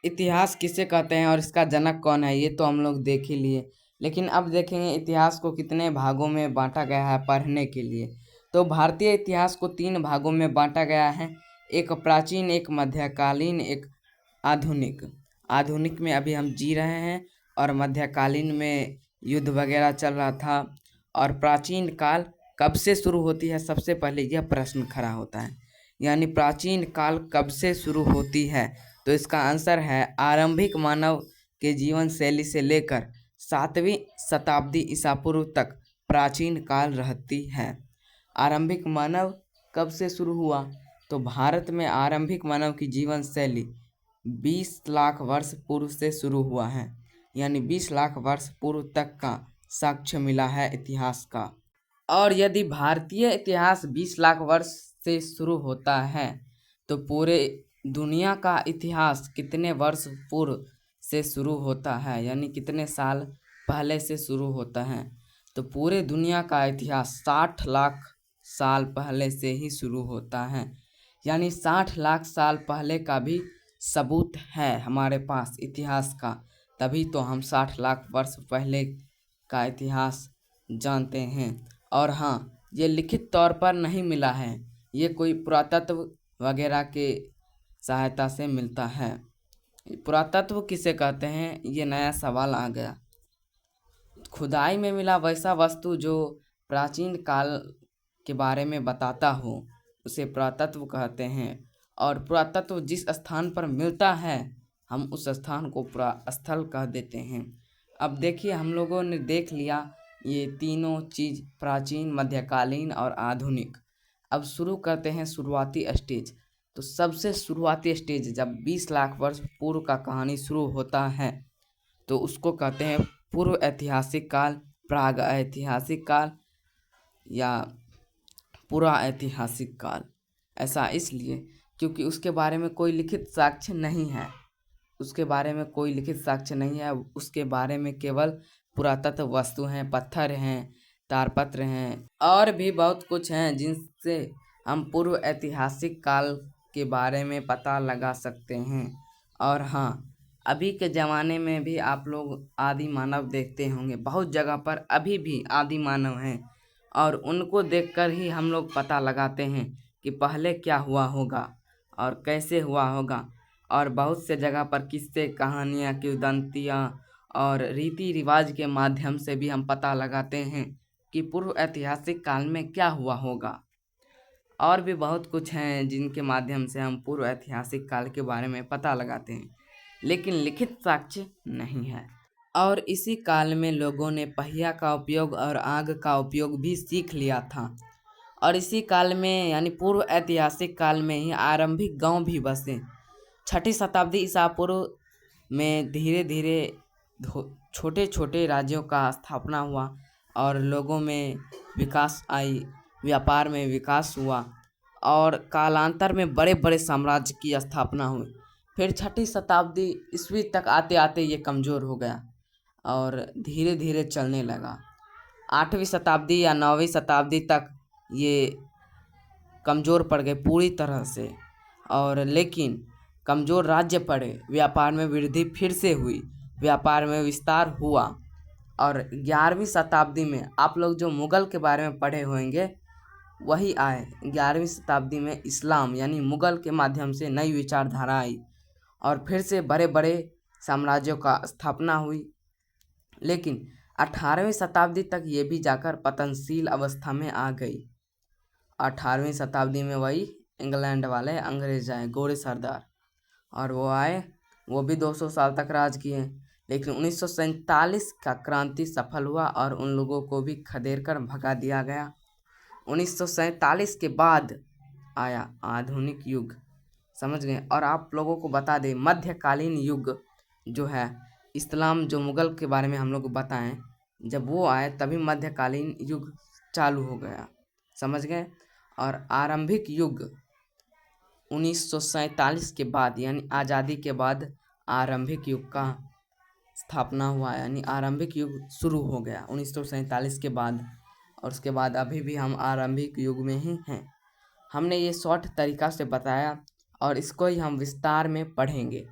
इतिहास किसे कहते हैं और इसका जनक कौन है ये तो हम लोग देख ही लिए। लेकिन अब देखेंगे इतिहास को कितने भागों में बांटा गया है पढ़ने के लिए। तो भारतीय इतिहास को 3 भागों में बांटा गया है। एक प्राचीन, एक मध्यकालीन, एक आधुनिक। आधुनिक में अभी हम जी रहे हैं और मध्यकालीन में युद्ध वगैरह चल रहा था। और प्राचीन काल कब से शुरू होती है, सबसे पहले यह प्रश्न खड़ा होता है। यानी प्राचीन काल कब से शुरू होती है, तो इसका आंसर है आरंभिक मानव के जीवन शैली से लेकर 7वीं शताब्दी ईसा पूर्व तक प्राचीन काल रहती है। आरंभिक मानव कब से शुरू हुआ, तो भारत में आरंभिक मानव की जीवन शैली 20 लाख वर्ष पूर्व से शुरू हुआ है। यानी 20 लाख वर्ष पूर्व तक का साक्ष्य मिला है इतिहास का। और यदि भारतीय इतिहास 20 लाख वर्ष से शुरू होता है, तो पूरे दुनिया का इतिहास कितने वर्ष पूर्व से शुरू होता है, यानी कितने साल पहले से शुरू होता है। तो पूरे दुनिया का इतिहास 60 लाख साल पहले से ही शुरू होता है। यानी 60 लाख साल पहले का भी सबूत है हमारे पास इतिहास का, तभी तो हम 60 लाख वर्ष पहले का इतिहास जानते हैं। और हाँ, ये लिखित तौर पर नहीं मिला है, ये कोई पुरातत्व वगैरह के सहायता से मिलता है। पुरातत्व किसे कहते हैं, ये नया सवाल आ गया। खुदाई में मिला वैसा वस्तु जो प्राचीन काल के बारे में बताता हो, उसे पुरातत्व कहते हैं। और पुरातत्व जिस स्थान पर मिलता है, हम उस स्थान को पुरास्थल कह देते हैं। अब देखिए, हम लोगों ने देख लिया ये तीनों चीज़, प्राचीन, मध्यकालीन और आधुनिक। अब शुरू करते हैं शुरुआती स्टेज। तो सबसे शुरुआती स्टेज जब 20 लाख वर्ष पूर्व का कहानी शुरू होता है, तो उसको कहते हैं पूर्व ऐतिहासिक काल, प्राग ऐतिहासिक काल या पुरा ऐतिहासिक काल। ऐसा इसलिए क्योंकि उसके बारे में कोई लिखित साक्ष्य नहीं है। उसके बारे में कोई लिखित साक्ष्य नहीं है। उसके बारे में केवल पुरातत्व वस्तु हैं, पत्थर हैं, तारपत्र हैं और भी बहुत कुछ हैं जिनसे हम पूर्व ऐतिहासिक काल के बारे में पता लगा सकते हैं। और हाँ, अभी के ज़माने में भी आप लोग आदि मानव देखते होंगे, बहुत जगह पर अभी भी आदि मानव हैं और उनको देखकर ही हम लोग पता लगाते हैं कि पहले क्या हुआ होगा और कैसे हुआ होगा। और बहुत से जगह पर किस्से, कहानियाँ, किंवदंतियाँ और रीति रिवाज के माध्यम से भी हम पता लगाते हैं कि पूर्व ऐतिहासिक काल में क्या हुआ होगा। और भी बहुत कुछ हैं जिनके माध्यम से हम पूर्व ऐतिहासिक काल के बारे में पता लगाते हैं, लेकिन लिखित साक्ष्य नहीं है। और इसी काल में लोगों ने पहिया का उपयोग और आग का उपयोग भी सीख लिया था। और इसी काल में यानी पूर्व ऐतिहासिक काल में ही आरंभिक गांव भी बसे। 6ठी शताब्दी ईसा पूर्व में धीरे धीरे छोटे छोटे राज्यों का स्थापना हुआ और लोगों में विकास आई, व्यापार में विकास हुआ और कालांतर में बड़े बड़े साम्राज्य की स्थापना हुई। फिर 6ठी शताब्दी ईस्वी तक आते आते ये कमज़ोर हो गया और धीरे धीरे चलने लगा। 8वीं शताब्दी या 9वीं शताब्दी तक ये कमज़ोर पड़ गए पूरी तरह से। और लेकिन कमज़ोर राज्य पड़े, व्यापार में वृद्धि फिर से हुई, व्यापार में विस्तार हुआ। और 11वीं शताब्दी में आप लोग जो मुग़ल के बारे में पढ़े होंगे वही आए। 11वीं शताब्दी में इस्लाम यानी मुग़ल के माध्यम से नई विचारधारा आई और फिर से बड़े बड़े साम्राज्यों का स्थापना हुई। लेकिन 18वीं शताब्दी तक ये भी जाकर पतनशील अवस्था में आ गई। 18वीं शताब्दी में वही इंग्लैंड वाले अंग्रेज आए, गोरे सरदार, और वो आए, वो भी 200 साल तक राज किए। लेकिन 1947 का क्रांति सफल हुआ और उन लोगों को भी खदेड़ कर भगा दिया गया। 1947 के बाद आया आधुनिक युग, समझ गए। और आप लोगों को बता दें, मध्यकालीन युग जो है, इस्लाम जो मुग़ल के बारे में हम लोग बताएं, जब वो आए तभी मध्यकालीन युग चालू हो गया, समझ गए। और आरंभिक युग 1947 के बाद यानी आज़ादी के बाद आरंभिक युग का स्थापना हुआ, यानी आरंभिक युग शुरू हो गया 1947 के बाद। और उसके बाद अभी भी हम आरंभिक युग में ही हैं। हमने ये शॉर्ट तरीक़ा से बताया और इसको ही हम विस्तार में पढ़ेंगे।